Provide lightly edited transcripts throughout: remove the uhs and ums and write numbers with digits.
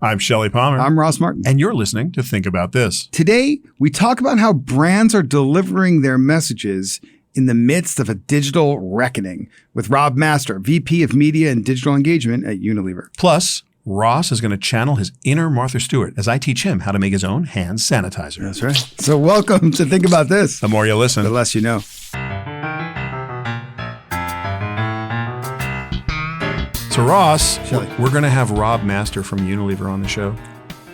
I'm Shelly Palmer. I'm Ross Martin. And you're listening to Think About This. Today, we talk about how brands are delivering their messages in the midst of a digital reckoning with Rob Master, VP of Media and Digital Engagement at Unilever. Plus, Ross is going to channel his inner Martha Stewart as I teach him how to make his own hand sanitizer. That's right. So welcome to Think About This. The more you listen, the less you know. So Ross, Shelly. we're going to have Rob Master from Unilever on the show.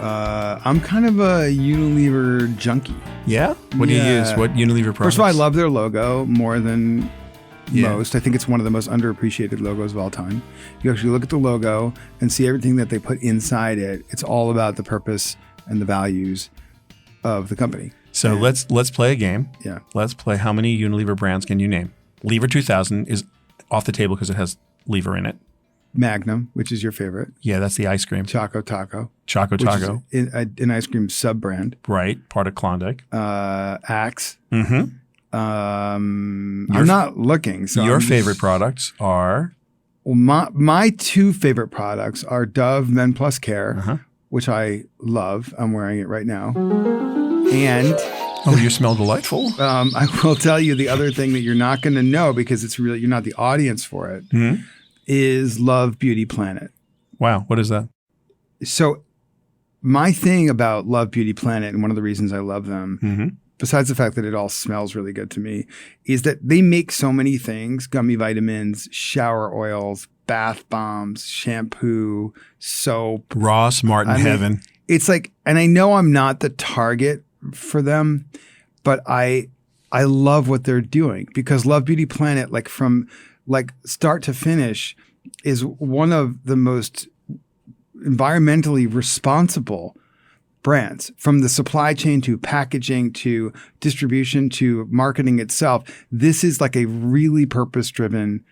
I'm kind of a Unilever junkie. Yeah? What do you use? What Unilever products? First of all, I love their logo more than most. I think it's one of the most underappreciated logos of all time. You actually look at the logo and see everything that they put inside it. It's all about the purpose and the values of the company. So let's play a game. Yeah. Let's play how many Unilever brands can you name? Lever 2000 is off the table because it has lever in it. Magnum, which is your favorite. Yeah, that's the ice cream. Choco Taco. Choco Taco. An ice cream sub-brand. Right, part of Klondike. Axe. Mm-hmm. I'm not looking. So your favorite products are? Well, my two favorite products are Dove Men Plus Care, which I love. I'm wearing it right now. And oh, you smell delightful. I will tell you the other thing that you're not going to know because it's really you're not the audience for it. Mm-hmm. Is Love Beauty Planet. Wow, what is that? So my thing about Love Beauty Planet, and one of the reasons I love them, besides the fact that it all smells really good to me, is that they make so many things, gummy vitamins, shower oils, bath bombs, shampoo, soap. Ross Martin heaven. It's like, and I know I'm not the target for them, but I love what they're doing because Love Beauty Planet, like from start to finish, is one of the most environmentally responsible brands, from the supply chain to packaging to distribution to marketing itself. This is like a really purpose-driven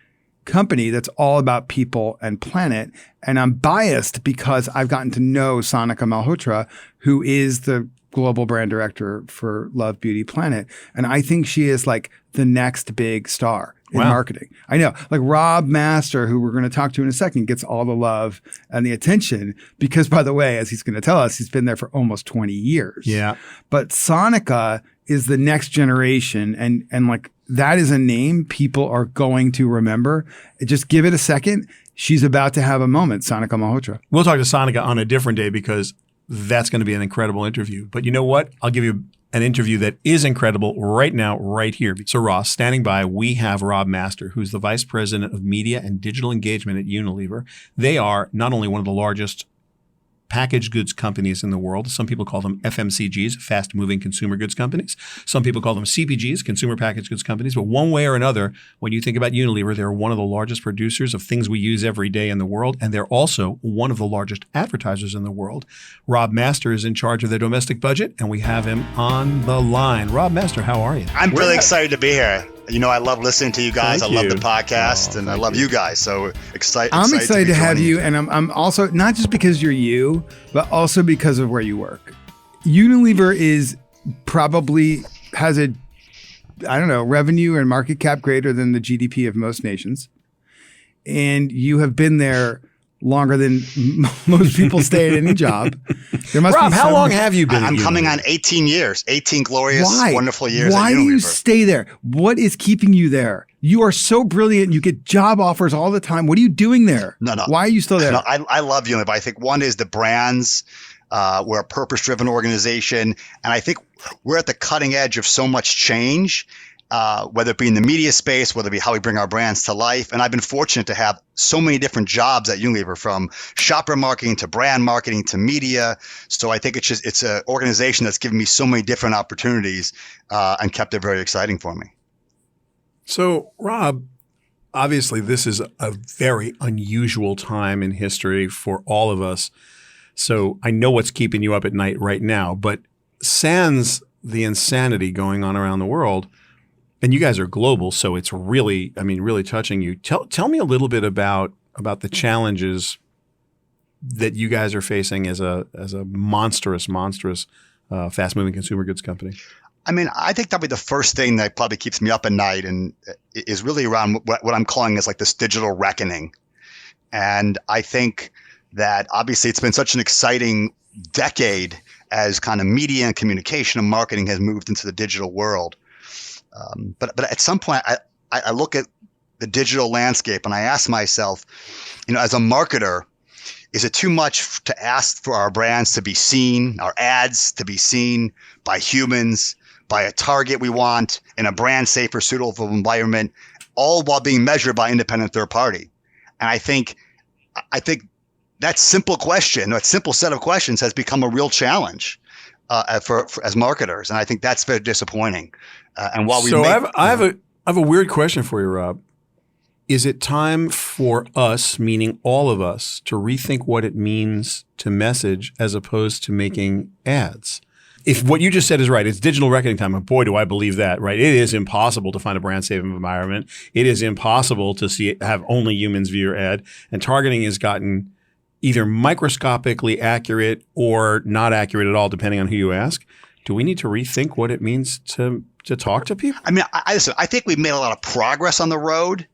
company that's all about people and planet. And I'm biased because I've gotten to know Sonika Malhotra, who is the global brand director for Love Beauty Planet. And I think she is like the next big star in marketing. I know, like Rob Master, who we're going to talk to in a second, gets all the love and the attention because, by the way, as he's going to tell us, he's been there for almost 20 years. Yeah. But Sonika is the next generation. And like that is a name people are going to remember. Just give it a second. She's about to have a moment, Sonika Malhotra. We'll talk to Sonika on a different day because that's going to be an incredible interview. But you know what? I'll give you an interview that is incredible right now, right here. So Ross, standing by, we have Rob Master, who's the Vice President of Media and Digital Engagement at Unilever. They are not only one of the largest packaged goods companies in the world. Some people call them FMCGs, fast-moving consumer goods companies. Some people call them CPGs, consumer packaged goods companies. But one way or another, when you think about Unilever, they're one of the largest producers of things we use every day in the world, and they're also one of the largest advertisers in the world. Rob Master is in charge of their domestic budget, and we have him on the line. Rob Master, how are you? I'm really excited to be here. You know, I love listening to you guys. Thank I love you. the podcast, and I love you guys. So excited. I'm excited to have you, you. and I'm also not just because you're you, but also because of where you work. Unilever is probably has a, I don't know, revenue and market cap greater than the GDP of most nations, and you have been there longer than most people stay at any job. There must Rob, be how long have you been? I'm at coming Unilever? on 18 years, 18 glorious, wonderful years. Why at do you Unilever. stay there? What is keeping you there? You are so brilliant. You get job offers all the time. What are you doing there? No. Why are you still there? No, I love Unilever. I think one is the brands. We're a purpose-driven organization, and I think we're at the cutting edge of so much change. Whether it be in the media space, whether it be how we bring our brands to life. And I've been fortunate to have so many different jobs at Unilever, from shopper marketing to brand marketing to media. So I think it's an organization that's given me so many different opportunities and kept it very exciting for me. So, Rob, obviously this is a very unusual time in history for all of us. So I know what's keeping you up at night right now, but sans the insanity going on around the world, and you guys are global, so it's really, really touching you. Tell me a little bit about the challenges that you guys are facing as a monstrous, fast-moving consumer goods company. I think that'll be the first thing that probably keeps me up at night, and is really around what I'm calling is like this digital reckoning. And I think that obviously it's been such an exciting decade as kind of media and communication and marketing has moved into the digital world. But at some point, I look at the digital landscape and I ask myself, as a marketer, is it too much to ask for our brands to be seen, our ads to be seen by humans, by a target we want in a brand safe or suitable environment, all while being measured by independent third party? And I think that simple question, that simple set of questions has become a real challenge for as marketers. And I think that's very disappointing. And while we I have a weird question for you, Rob. Is it time for us, meaning all of us, to rethink what it means to message as opposed to making ads? If what you just said is right, it's digital reckoning time. And boy, do I believe that, right? It is impossible to find a brand safe environment. It is impossible to have only humans view your ad. And targeting has gotten either microscopically accurate or not accurate at all, depending on who you ask. Do we need to rethink what it means to talk to people? I mean, listen, I think we've made a lot of progress on the road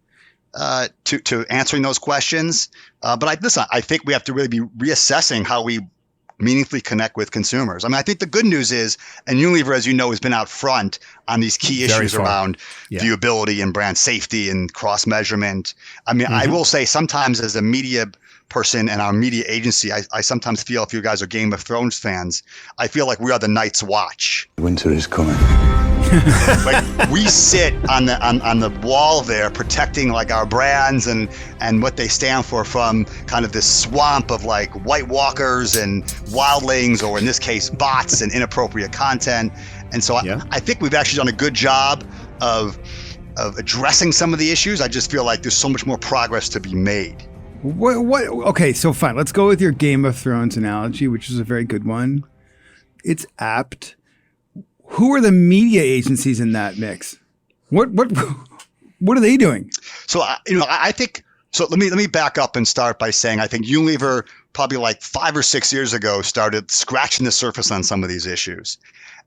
to answering those questions. But I think we have to really be reassessing how we meaningfully connect with consumers. I mean, I think the good news is, and Unilever, as you know, has been out front on these key issues around viewability and brand safety and cross measurement. I mean, I will say sometimes as a media person and our media agency, I sometimes feel, if you guys are Game of Thrones fans, I feel like we are the Night's Watch. Winter is coming. Like we sit on the wall there protecting like our brands and what they stand for from kind of this swamp of like White Walkers and wildlings, or in this case bots and inappropriate content. And so I think we've actually done a good job of addressing some of the issues. I just feel like there's so much more progress to be made. What? Okay, so fine. Let's go with your Game of Thrones analogy, which is a very good one. It's apt. Who are the media agencies in that mix? What are they doing? So I think so. Let me back up and start by saying I think Unilever probably like 5 or 6 years ago started scratching the surface on some of these issues.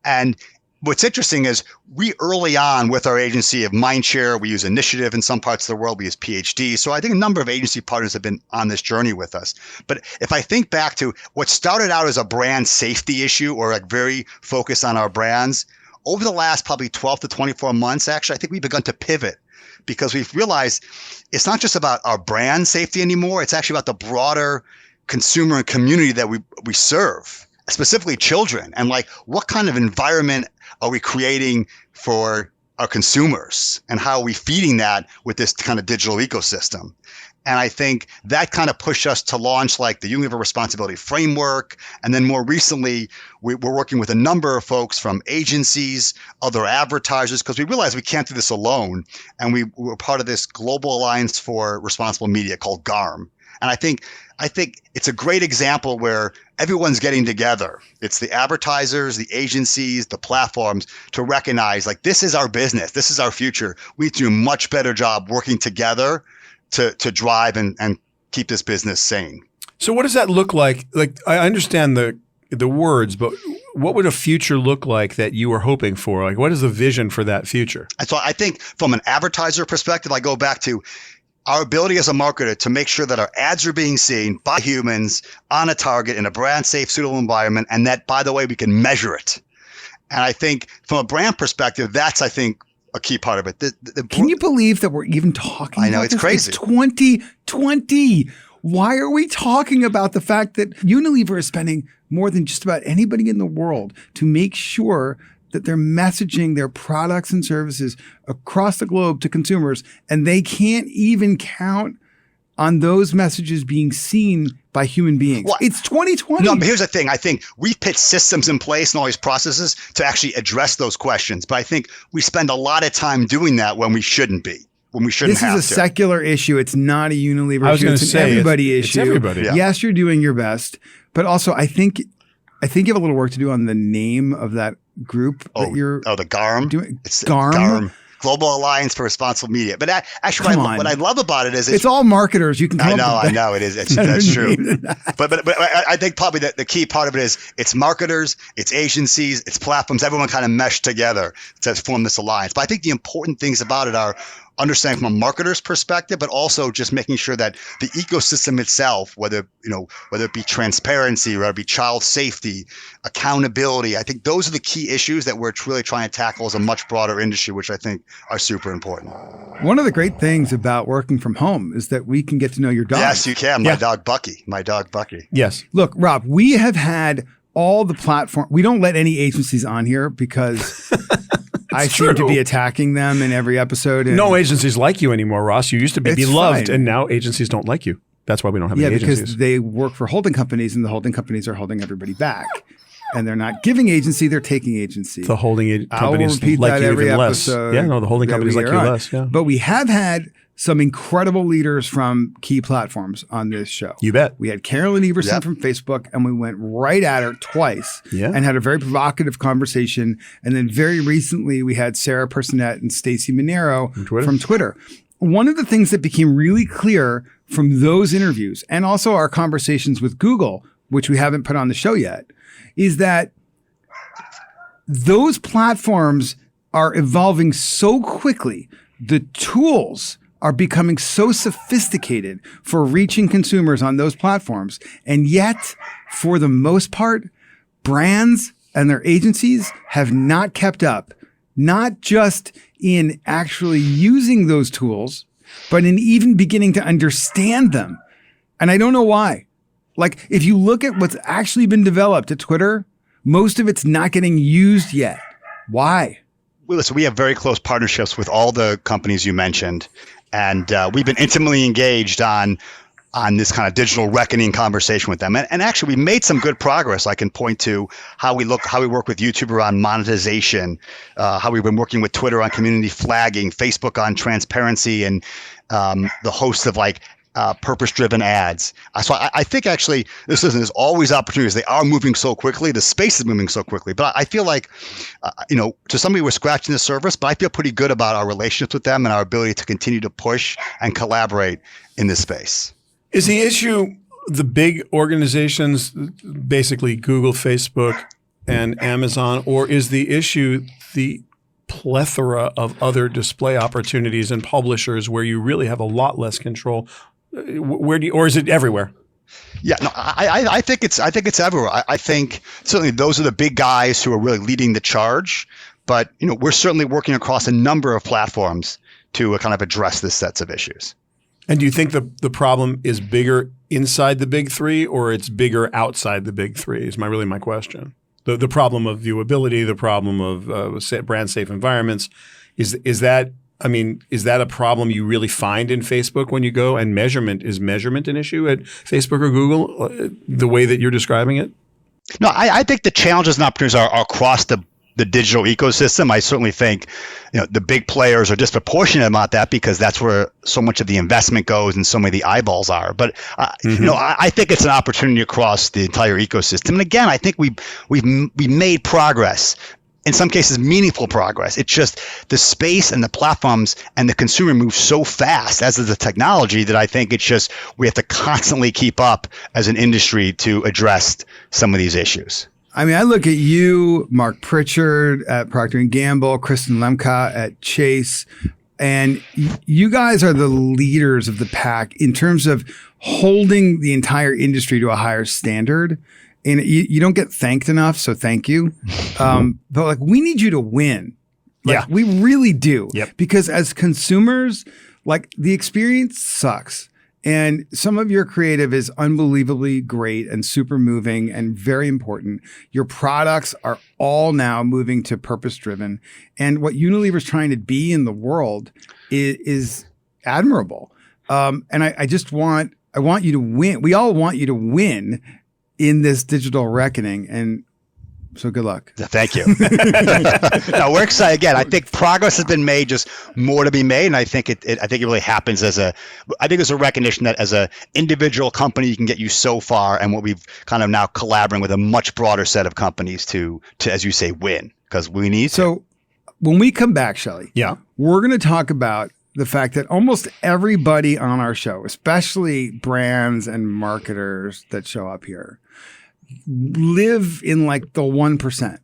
And what's interesting is we early on with our agency of Mindshare, we use Initiative in some parts of the world, we use PhD. So I think a number of agency partners have been on this journey with us. But if I think back to what started out as a brand safety issue or like very focused on our brands, over the last probably 12 to 24 months, actually, I think we've begun to pivot because we've realized it's not just about our brand safety anymore. It's actually about the broader consumer and community that we serve, specifically children, and like what kind of environment are we creating for our consumers and how are we feeding that with this kind of digital ecosystem? And I think that kind of pushed us to launch like the Unilever Responsibility Framework. And then more recently, we're working with a number of folks from agencies, other advertisers, because we realized we can't do this alone. And we were part of this Global Alliance for Responsible Media called GARM. And I think it's a great example where everyone's getting together. It's the advertisers, the agencies, the platforms to recognize like this is our business. This is our future. We need to do a much better job working together to drive and keep this business sane. So what does that look like? Like I understand the words, but what would a future look like that you were hoping for? Like what is the vision for that future? And so I think from an advertiser perspective, I go back to our ability as a marketer to make sure that our ads are being seen by humans on a target in a brand safe, suitable environment, and that, by the way, we can measure it. And I think from a brand perspective, that's, I think, a key part of it. Can you believe that we're even talking about it's this? crazy. It's 2020. Why are we talking about the fact that Unilever is spending more than just about anybody in the world to make sure that they're messaging their products and services across the globe to consumers, and they can't even count on those messages being seen by human beings? Well, it's 2020. No, but here's the thing. I think we've put systems in place and all these processes to actually address those questions. But I think we spend a lot of time doing that when we shouldn't be, when we shouldn't have to. This is a secular issue. It's not a Unilever issue. It's an everybody issue. It's everybody. Yeah. Yes, you're doing your best. But also, I think you have a little work to do on the name of that group that you're the GARM. Doing. It's GARM? Global Alliance for Responsible Media. But actually, what I love about it is it's all marketers. You can come up with I know it is. That's true. But I think probably the key part of it is it's marketers, it's agencies, it's platforms. Everyone kind of meshed together to form this alliance. But I think the important things about it are understanding from a marketer's perspective, but also just making sure that the ecosystem itself, whether it be transparency, whether it be child safety, accountability, I think those are the key issues that we're really trying to tackle as a much broader industry, which I think are super important. One of the great things about working from home is that we can get to know your dog. Yes, you can. My dog Bucky. Yes. Look, Rob, we have had all the platform. We don't let any agencies on here because I seem to be attacking them in every episode. No agencies like you anymore, Ross. You used to be It's beloved, fine. and now agencies don't like you. That's why we don't have any agencies. Because they work for holding companies, and the holding companies are holding everybody back. And they're not giving agency, they're taking agency. The holding companies repeat like that you every even less. episode Yeah, no, the holding that companies we like you are on. less. Yeah. But we have had some incredible leaders from key platforms on this show. You bet. We had Carolyn Everson Yep. from Facebook, and we went right at her twice and had a very provocative conversation. And then very recently, we had Sarah Personette and Stacey Monero from Twitter. One of the things that became really clear from those interviews, and also our conversations with Google, which we haven't put on the show yet, is that those platforms are evolving so quickly. The tools are becoming so sophisticated for reaching consumers on those platforms. And yet, for the most part, brands and their agencies have not kept up, not just in actually using those tools, but in even beginning to understand them. And I don't know why. Like, if you look at what's actually been developed at Twitter, most of it's not getting used yet. Why? Well, listen, we have very close partnerships with all the companies you mentioned, and we've been intimately engaged on this kind of digital reckoning conversation with them. And actually, we made some good progress. I can point to how we work with YouTube around monetization, how we've been working with Twitter on community flagging, Facebook on transparency, and the host of purpose-driven ads. So I think actually, there's always opportunities. They are moving so quickly. The space is moving so quickly. But I feel like, to somebody we're scratching the surface, but I feel pretty good about our relationships with them and our ability to continue to push and collaborate in this space. Is the issue the big organizations, basically Google, Facebook, and Amazon, or is the issue the plethora of other display opportunities and publishers where you really have a lot less control? Or is it everywhere? Yeah, no, I think it's everywhere. I think certainly those are the big guys who are really leading the charge. But we're certainly working across a number of platforms to kind of address this sets of issues. And do you think the problem is bigger inside the big three, or it's bigger outside the big three? Is my question. The problem of viewability, the problem of brand safe environments, is that a problem you really find in Facebook when you go? And is measurement an issue at Facebook or Google, the way that you're describing it? No, I think the challenges and opportunities are across the digital ecosystem. I certainly think the big players are disproportionate about that because that's where so much of the investment goes and so many of the eyeballs are. But I think it's an opportunity across the entire ecosystem. And again, I think we've made progress. In some cases, meaningful progress. It's just the space and the platforms and the consumer moves so fast, as is the technology, that I think it's just we have to constantly keep up as an industry to address some of these issues. I mean, I look at you, Mark Pritchard at Procter & Gamble, Kristen Lemka at Chase, and you guys are the leaders of the pack in terms of holding the entire industry to a higher standard. And you don't get thanked enough, so thank you. But we need you to win. We really do. Yep. Because as consumers, the experience sucks. And some of your creative is unbelievably great and super moving and very important. Your products are all now moving to purpose-driven. And what Unilever's trying to be in the world is admirable. And I want you to win. We all want you to win in this digital reckoning. And so good luck. Thank you. No, we're excited. Again, I think progress has been made, just more to be made. And I think it really happens there's a recognition that as a individual company, you can get you so far. And what we've kind of now collaborating with a much broader set of companies to as you say, win, because we need So when we come back, Shelly, we're going to talk about the fact that almost everybody on our show, especially brands and marketers that show up here, live in the 1%.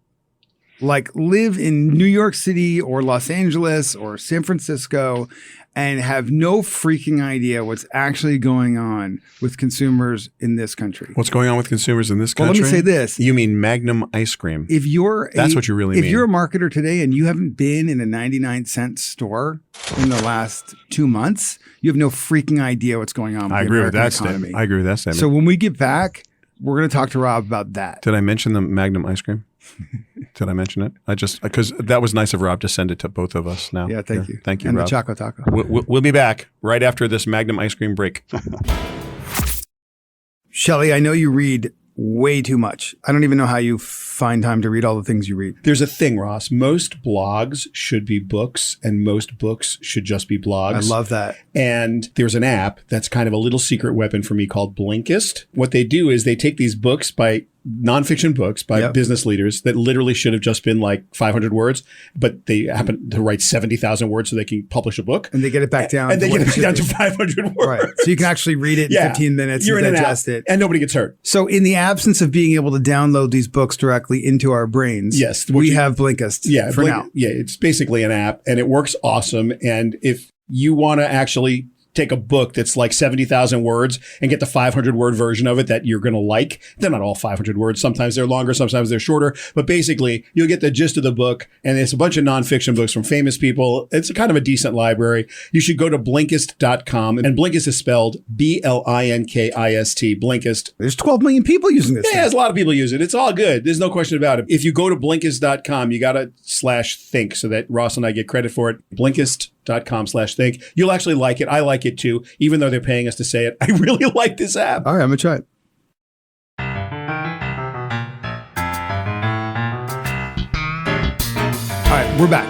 like live in New York City or Los Angeles or San Francisco and have no freaking idea what's actually going on with consumers in this country. What's going on with consumers in this Well, country? let me say this. You mean Magnum ice cream. That's what you really mean. If you're a marketer today and you haven't been in a 99-cent store in the last 2 months, you have no freaking idea what's going on with I the agree with American that economy. statement. I agree with that statement. So when we get back, we're going to talk to Rob about that. Did I mention the Magnum ice cream? Did I mention it? I just, because that was nice of Rob to send it to both of us now. Yeah, thank you. Thank you, and Rob. the Choco Taco. We'll be back right after this Magnum ice cream break. Shelly, I know you read way too much. I don't even know how you find time to read all the things you read. There's a thing, Ross. Most blogs should be books and most books should just be blogs. I love that. And there's an app that's kind of a little secret weapon for me called Blinkist. What they do is they take these books by nonfiction books by business leaders that literally should have just been like 500 words, but they happen to write 70,000 words so they can publish a book. And they get it back down. And they to get it what back down to should 500 words. be. Right. So you can actually read it in 15 minutes You're and in an digest app, it. and nobody gets hurt. So in the absence of being able to download these books directly into our brains, Yes, we have Blinkist for now. Yeah, it's basically an app and it works awesome. And if you want to actually take a book that's like 70,000 words and get the 500 word version of it that you're going to like. They're not all 500 words. Sometimes they're longer, sometimes they're shorter, but basically you'll get the gist of the book. And it's a bunch of nonfiction books from famous people. It's kind of a decent library. You should go to Blinkist.com, and Blinkist is spelled Blinkist, Blinkist. There's 12 million people using this. Yeah, there's a lot of people use it. It's all good. There's no question about it. If you go to Blinkist.com, you got to /think so that Ross and I get credit for it. Blinkist.com/think. You'll actually like it. I like it too, even though they're paying us to say it. I really like this app. All right, I'm going to try it. All right, we're back.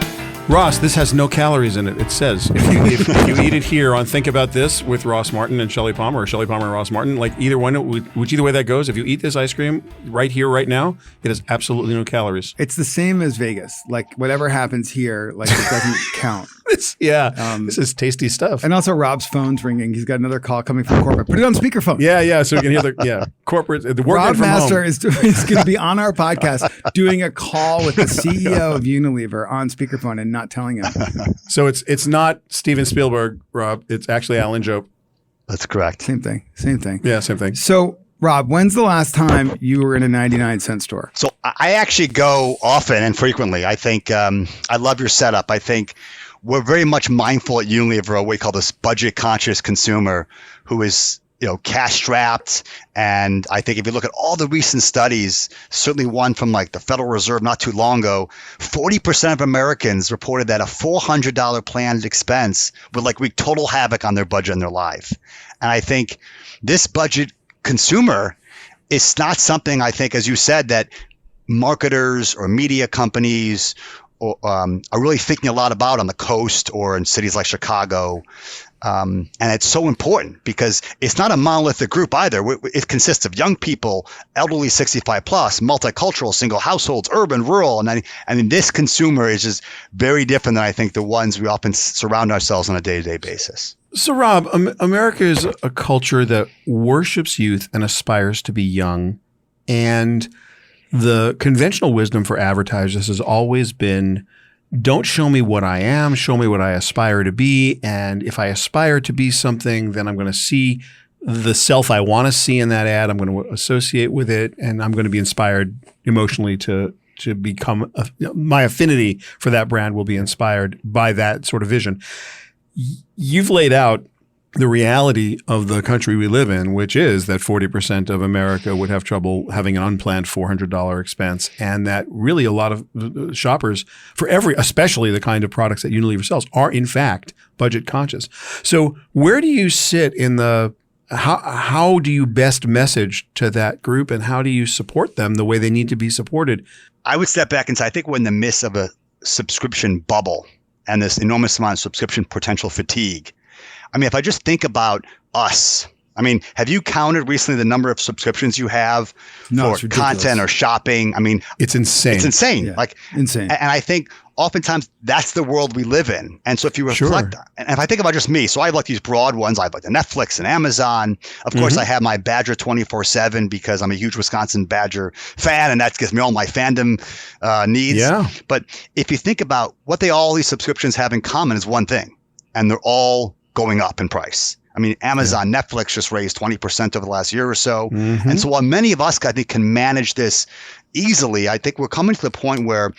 Ross, this has no calories in it. It says if you eat it here on Think About This with Ross Martin and Shelly Palmer, or Shelly Palmer and Ross Martin, like either one, which either way that goes, if you eat this ice cream right here, right now, it has absolutely no calories. It's the same as Vegas. Like whatever happens here, like it doesn't count. This is tasty stuff. And also Rob's phone's ringing. He's got another call coming from corporate. Put it on speakerphone. Yeah, so we can hear the corporate, the working Rob from Master home. is going to be on our podcast doing a call with the CEO of Unilever on speakerphone and not telling him. So it's not Steven Spielberg, Rob. It's actually Alan Jope. That's correct. Same thing. Yeah, same thing. So, Rob, when's the last time you were in a 99-cent store? So I actually go often and frequently. I think I love your setup. I think we're very much mindful at Unilever of what we call this budget-conscious consumer who is cash strapped. And I think if you look at all the recent studies, certainly one from like the Federal Reserve not too long ago, 40% of Americans reported that a $400 planned expense would like wreak total havoc on their budget and their life. And I think this budget consumer is not something, I think, as you said, that marketers or media companies are really thinking a lot about on the coast or in cities like Chicago. And it's so important because it's not a monolithic group either. It consists of young people, elderly 65 plus, multicultural, single households, urban, rural. And this consumer is just very different than I think the ones we often surround ourselves on a day-to-day basis. So, Rob, America is a culture that worships youth and aspires to be young. And the conventional wisdom for advertisers has always been, don't show me what I am, show me what I aspire to be. And if I aspire to be something, then I'm going to see the self I want to see in that ad. I'm going to associate with it, and I'm going to be inspired emotionally to become my affinity for that brand will be inspired by that sort of vision. You've laid out the reality of the country we live in, which is that 40% of America would have trouble having an unplanned $400 expense, and that really a lot of shoppers especially the kind of products that Unilever sells, are in fact budget conscious. So where do you sit in how do you best message to that group, and how do you support them the way they need to be supported? I would step back and say, I think we're in the midst of a subscription bubble and this enormous amount of subscription potential fatigue. I mean, if I just think about us I mean, have you counted recently the number of subscriptions you have No, it's for ridiculous. content or shopping? I mean, It's insane. it's insane. Yeah, Like insane. And I think oftentimes that's the world we live in. And so if you reflect, and if I think about just me, so I have like these broad ones. I have like the Netflix and Amazon. Of course, I have my Badger 24/7 because I'm a huge Wisconsin Badger fan, and that gives me all my fandom needs. Yeah. But if you think about what all these subscriptions have in common is one thing, and they're all going up in price. I mean, Amazon, Netflix just raised 20% over the last year or so. And so while many of us, I think, can manage this easily, I think we're coming to the point where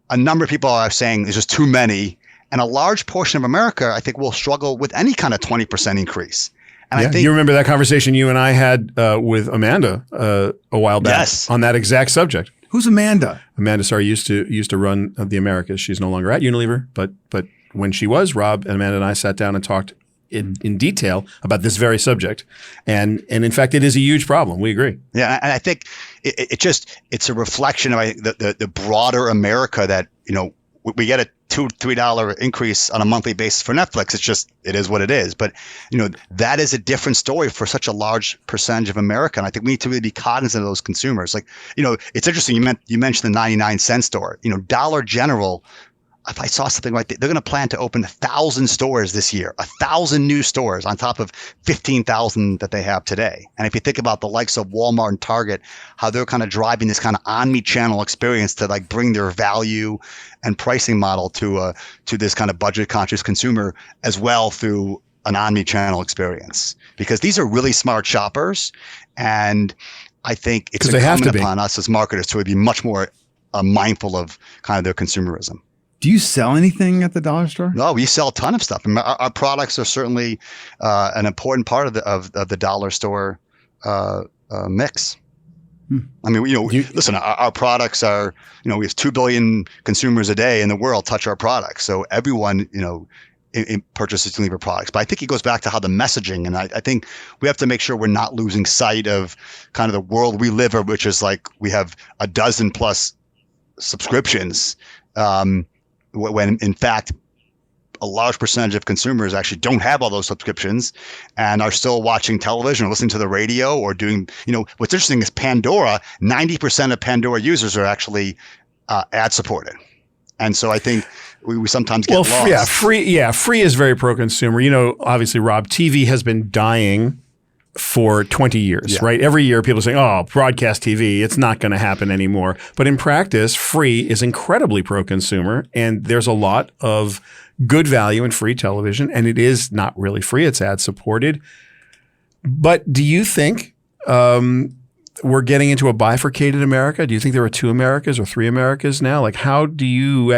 a number of people are saying there's just too many. And a large portion of America, I think, will struggle with any kind of 20% increase. And I think you remember that conversation you and I had with Amanda a while back on that exact subject. Who's Amanda? Amanda, sorry, used to run the Americas. She's no longer at Unilever, but when she was, Rob and Amanda and I sat down and talked in detail about this very subject. And in fact, it is a huge problem. We agree. Yeah. And I think it's a reflection of the broader America that, we get a $2-3 increase on a monthly basis for Netflix. It is what it is. But, that is a different story for such a large percentage of America. And I think we need to really be cognizant of those consumers. Like, it's interesting. You mentioned the 99-cent store, Dollar General. If I saw something like that, they're going to plan to open 1,000 stores this year, 1,000 new stores on top of 15,000 that they have today. And if you think about the likes of Walmart and Target, how they're kind of driving this kind of omni-channel experience to like bring their value and pricing model to this kind of budget-conscious consumer as well through an omni-channel experience, because these are really smart shoppers, and I think it's incumbent upon us as marketers to be much more mindful of kind of their consumerism. Do you sell anything at the dollar store? No, we sell a ton of stuff. I mean, our products are certainly an important part of the dollar store mix. I mean, listen, our products are, we have 2 billion consumers a day in the world touch our products. So everyone, purchases Unilever products. But I think it goes back to how the messaging, and I think we have to make sure we're not losing sight of kind of the world we live in, which is like we have a dozen plus subscriptions. When in fact, a large percentage of consumers actually don't have all those subscriptions and are still watching television or listening to the radio or doing, what's interesting is Pandora, 90% of Pandora users are actually ad supported. And so I think we sometimes get lost. Free is very pro-consumer. Obviously, Rob, TV has been dying for 20 years, right? Every year people are saying, oh, broadcast TV, it's not going to happen anymore. But in practice, free is incredibly pro-consumer, and there's a lot of good value in free television, and it is not really free. It's ad-supported. But do you think we're getting into a bifurcated America? Do you think there are 2 Americas or 3 Americas now? Like, how do you,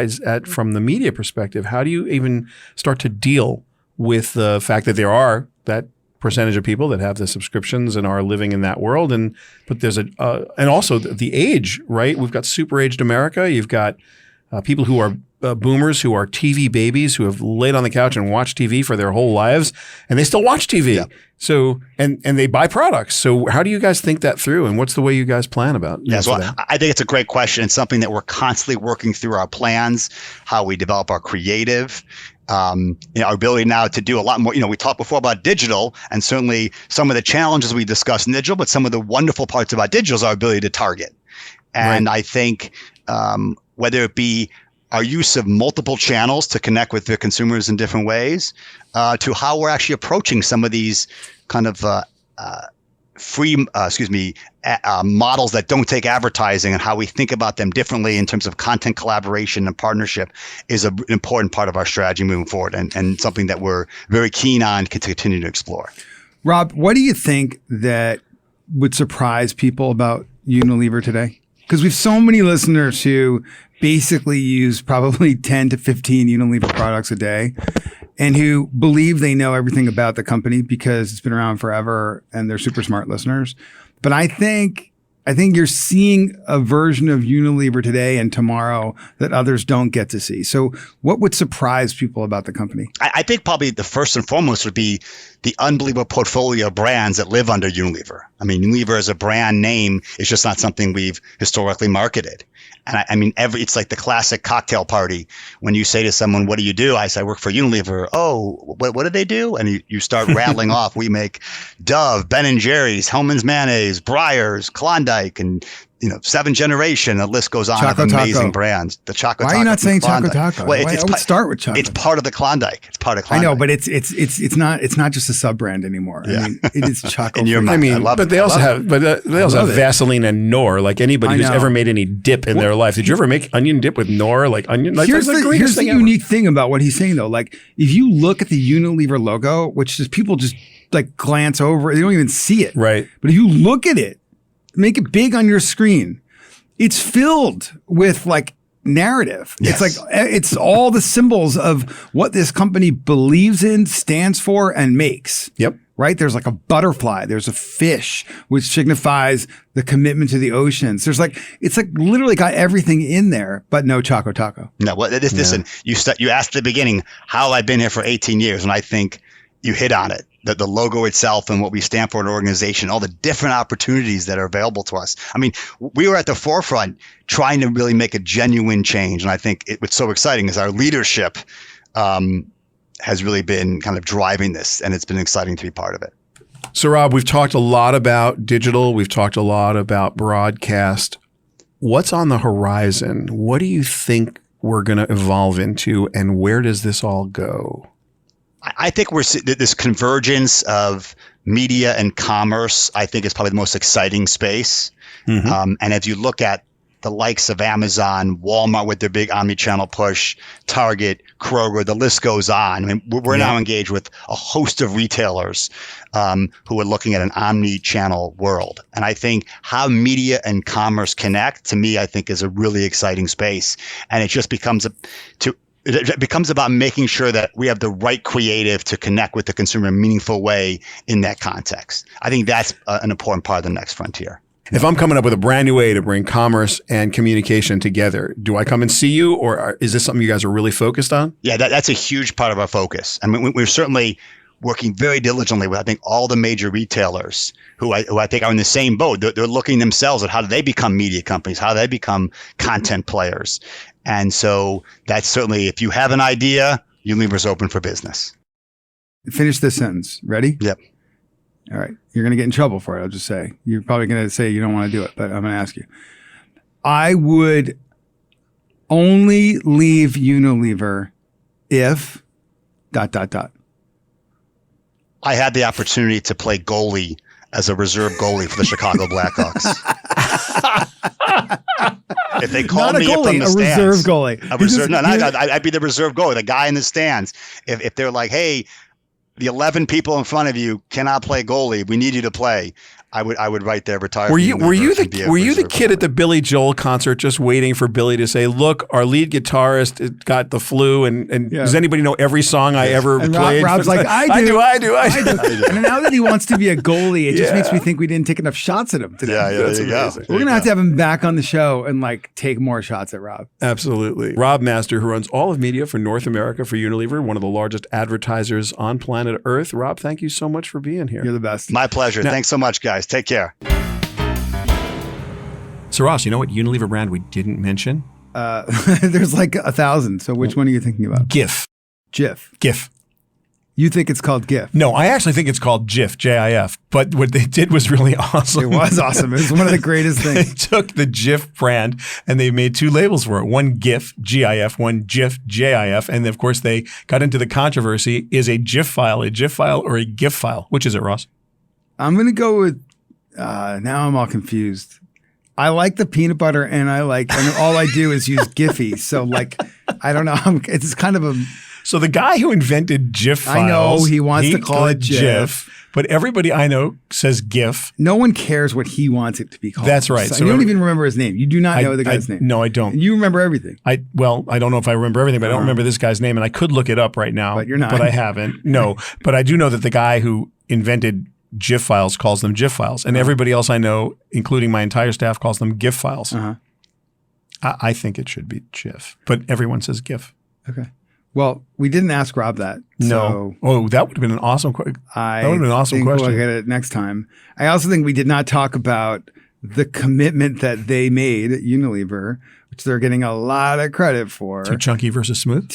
from the media perspective, how do you even start to deal with the fact that there are that percentage of people that have the subscriptions and are living in that world, but there's and also the age, right? We've got super aged America. You've got people who are boomers, who are TV babies, who have laid on the couch and watched TV for their whole lives, and they still watch TV. Yeah. So and they buy products. So how do you guys think that through, and what's the way you guys plan about? So I think it's a great question. It's something that we're constantly working through our plans, how we develop our creative. Our ability now to do a lot more. We talked before about digital, and certainly some of the challenges we discussed in digital, but some of the wonderful parts about digital is our ability to target. And I think whether it be our use of multiple channels to connect with the consumers in different ways, to how we're actually approaching some of these kind of models that don't take advertising, and how we think about them differently in terms of content collaboration and partnership is an important part of our strategy moving forward, and something that we're very keen on to continue to explore. Rob, what do you think that would surprise people about Unilever today? Because we have so many listeners who basically use probably 10 to 15 Unilever products a day, and who believe they know everything about the company because it's been around forever and they're super smart listeners. But I think you're seeing a version of Unilever today and tomorrow that others don't get to see. So what would surprise people about the company? I think probably the first and foremost would be the unbelievable portfolio of brands that live under Unilever. I mean, Unilever as a brand name is just not something we've historically marketed. And I mean, it's like the classic cocktail party. When you say to someone, what do you do? I say, I work for Unilever. Oh, what do they do? And you start rattling off. We make Dove, Ben & Jerry's, Hellman's Mayonnaise, Breyers, Klondike, and 7 Generation. The list goes on Choco of amazing Taco. brands. The Choco Why Taco. are you not saying Choco Klondike. Taco? Well, I would start with Choco. It's part of the Klondike. It's part of I Klondike. know, but it's not just a sub brand anymore. Yeah. I mean, it is Choco. In your for me. I mind. mean, love but it. they I also love have, but they also love have it. Vaseline and Knorr. Like anybody I who's know. ever made any dip in their life. Did you ever make onion dip with Knorr? Like onion? Like, Here's that's the greatest thing ever. unique thing about what he's saying though. Like if you look at the Unilever logo, which is people just like glance over, they don't even see it. Right. But if you look at it, make it big on your screen, it's filled with like narrative. Yes. It's like it's all the symbols of what this company believes in, stands for, and makes. Yep. Right? There's like a butterfly. There's a fish, which signifies the commitment to the oceans. It's like literally got everything in there, but no Choco Taco. No, well, listen, you asked at the beginning, how I've been here for 18 years, and I think you hit on it. The logo itself and what we stand for in an organization, all the different opportunities that are available to us. I mean, we were at the forefront trying to really make a genuine change. And I think what's so exciting is our leadership has really been kind of driving this, and it's been exciting to be part of it. So Rob, we've talked a lot about digital. We've talked a lot about broadcast. What's on the horizon? What do you think we're going to evolve into, and where does this all go? I think this convergence of media and commerce, I think, is probably the most exciting space. Mm-hmm. And if you look at the likes of Amazon, Walmart with their big omni-channel push, Target, Kroger, the list goes on. I mean, we're now engaged with a host of retailers who are looking at an omni-channel world. And I think how media and commerce connect, to me, I think is a really exciting space. And it just becomes it becomes about making sure that we have the right creative to connect with the consumer in a meaningful way in that context. I think that's an important part of the next frontier. If I'm coming up with a brand new way to bring commerce and communication together, do I come and see you, or is this something you guys are really focused on? Yeah, that's a huge part of our focus. I mean, we're certainly working very diligently with, I think, all the major retailers who I think are in the same boat. They're looking themselves at how do they become media companies, how do they become content players. And so that's certainly, if you have an idea, Unilever's open for business. Finish this sentence. Ready? Yep. All right. You're going to get in trouble for it. I'll just say. You're probably going to say you don't want to do it, but I'm going to ask you. I would only leave Unilever if ... I had the opportunity to play goalie as a reserve goalie for the Chicago Blackhawks. If they called me up from the a stands, reserve goalie. I'd be the reserve goalie, the guy in the stands. If they're like, hey, the 11 people in front of you cannot play goalie, we need you to play, I would right there retire. Were you the kid at the Billy Joel concert just waiting for Billy to say, "Look, our lead guitarist got the flu, and does anybody know every song I ever played?" Rob's like, I do. I do. And now that he wants to be a goalie, it just makes me think we didn't take enough shots at him today. Yeah, there you go. We're going to have to have him back on the show and like take more shots at Rob. Absolutely. Rob Master, who runs all of media for North America for Unilever, one of the largest advertisers on planet Earth. Rob, thank you so much for being here. You're the best. My pleasure. Thanks so much, guys. Take care. So Ross, you know what Unilever brand we didn't mention? There's like 1,000. So which one are you thinking about? GIF. GIF. You think it's called GIF? No, I actually think it's called GIF, J-I-F. But what they did was really awesome. It was awesome. It was one of the greatest They things. took the GIF brand and they made 2 labels for it. One GIF, G-I-F, one GIF, J-I-F. And of course, they got into the controversy, is a GIF file or a GIF file? Which is it, Ross? I'm going to go with, now I'm all confused. I like the peanut butter and all I do is use Giphy. So like, I don't know. It's kind of a... So the guy who invented GIF files, I know he wants to call it GIF, but everybody I know says GIF. No one cares what he wants it to be called. That's right. So you don't even remember his name. You do not know the guy's name. No, I don't. And you remember everything. I don't know if I remember everything, but I don't remember this guy's name, and I could look it up right now. But you're not. But I haven't. No, but I do know that the guy who invented GIF files calls them GIF files, and everybody else I know, including my entire staff, calls them GIF files. I think it should be GIF, but everyone says GIF. Okay. Well, we didn't ask Rob that. No. So that would have been an awesome question. That would have been an awesome think question. We'll get it next time. I also think we did not talk about the commitment that they made at Unilever, which they're getting a lot of credit for. Too chunky versus smooth?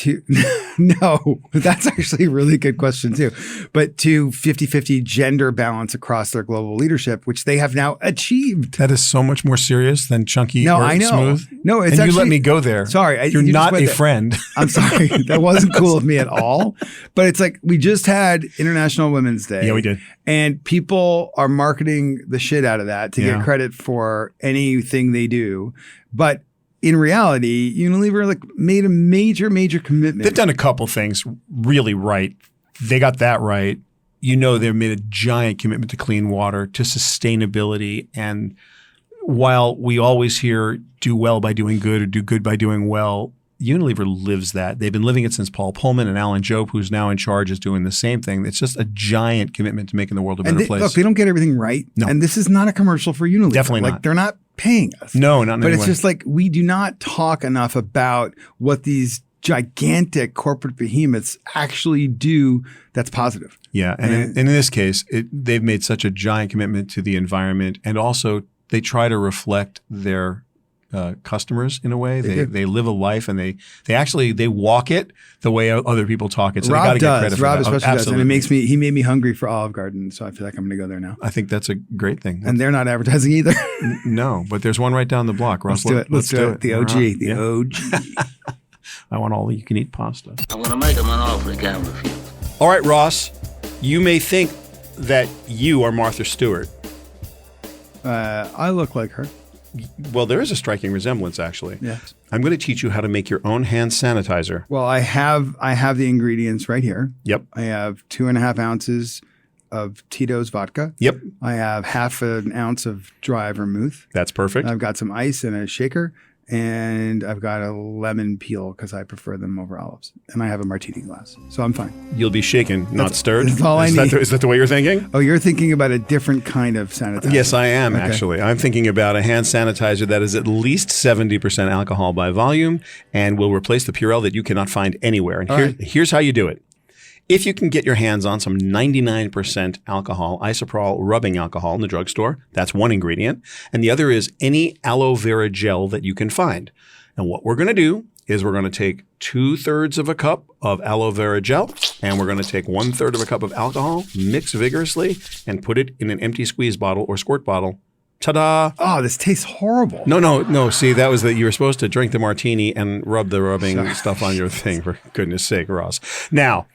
No, that's actually a really good question too. But to 50-50 gender balance across their global leadership, which they have now achieved. That is so much more serious than chunky or I know. smooth. No, it's and actually, you let me go there. Sorry. You're you not a just went friend. I'm sorry. That wasn't cool of me at all. But it's like we just had International Women's Day. Yeah, we did. And people are marketing the shit out of that to get credit for anything they do. But in reality, Unilever made a major commitment. They've done a couple things really right. They got that right. They've made a giant commitment to clean water, to sustainability. And while we always hear do well by doing good or do good by doing well, Unilever lives that. They've been living it since Paul Pullman, and Alan Jope, who's now in charge, is doing the same thing. It's just a giant commitment to making the world a better place. Look, they don't get everything right. No. And this is not a commercial for Unilever. Definitely not. They're not paying us. No, not in But any it's way. just we do not talk enough about what these gigantic corporate behemoths actually do that's positive. Yeah. And in this case, they've made such a giant commitment to the environment, and also they try to reflect their customers in a way. They live a life, and they walk it the way other people talk it. So Rob they got to get credit for Rob that. especially does, and it makes me. He made me hungry for Olive Garden, so I feel like I'm going to go there now. I think that's a great thing. And they're not advertising either. No, but there's one right down the block. Ross, Let's do it. The OG. The OG. I want all you can eat pasta. I'm going to make him an offer he can't refuse. All right, Ross, you may think that you are Martha Stewart. I look like her. Well, there is a striking resemblance, actually. Yes. I'm going to teach you how to make your own hand sanitizer. Well, I have the ingredients right here. Yep. I have 2.5 ounces of Tito's vodka. Yep. I have 1/2 ounce of dry vermouth. That's perfect. I've got some ice in a shaker, and I've got a lemon peel because I prefer them over olives. And I have a martini glass, so I'm fine. You'll be shaken, not stirred. That's all I need. Is that the way you're thinking? Oh, you're thinking about a different kind of sanitizer. Yes, I am, Okay. actually. I'm thinking about a hand sanitizer that is at least 70% alcohol by volume and will replace the Purell that you cannot find anywhere. And here's how you do it. If you can get your hands on some 99% alcohol, isopropyl rubbing alcohol in the drugstore, that's one ingredient. And the other is any aloe vera gel that you can find. And what we're going to do is we're going to take 2/3 of a cup of aloe vera gel, and we're going to take 1/3 of a cup of alcohol, mix vigorously, and put it in an empty squeeze bottle or squirt bottle. Ta-da! Oh, this tastes horrible. No. See, that was that you were supposed to drink the martini and rub the rubbing stuff on your thing, for goodness sake, Ross. Now,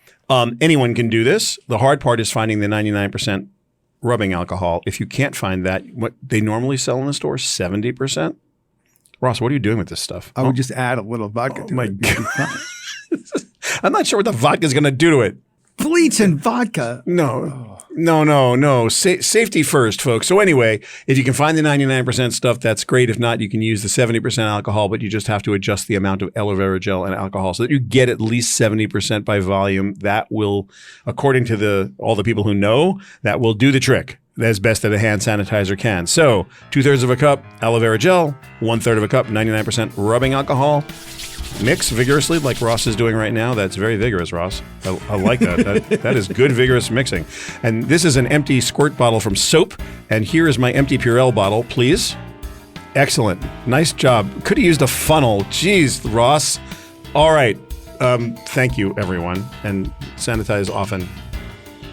anyone can do this. The hard part is finding the 99% rubbing alcohol. If you can't find that, what they normally sell in the store, 70%. Ross, what are you doing with this stuff? I would just add a little vodka to my it. God. I'm not sure what the vodka is going to do to it. Bleach and vodka. No. Safety first, folks. So anyway, if you can find the 99% stuff, that's great. If not, you can use the 70% alcohol, but you just have to adjust the amount of aloe vera gel and alcohol so that you get at least 70% by volume. That will, according to all the people who know, that will do the trick as best that a hand sanitizer can. So 2/3 of a cup aloe vera gel, 1/3 of a cup 99% rubbing alcohol. Mix vigorously like Ross is doing right now. That's very vigorous, Ross. I like that. That is good, vigorous mixing. And this is an empty squirt bottle from Soap. And here is my empty Purell bottle, please. Excellent. Nice job. Could have used a funnel. Jeez, Ross. All right. Thank you, everyone. And sanitize often.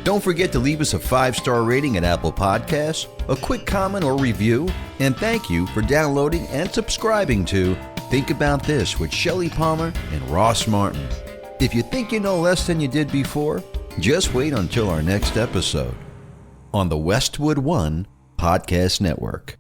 Don't forget to leave us a 5-star rating at Apple Podcasts, a quick comment or review, and thank you for downloading and subscribing to Think About This with Shelly Palmer and Ross Martin. If you think you know less than you did before, just wait until our next episode on the Westwood One Podcast Network.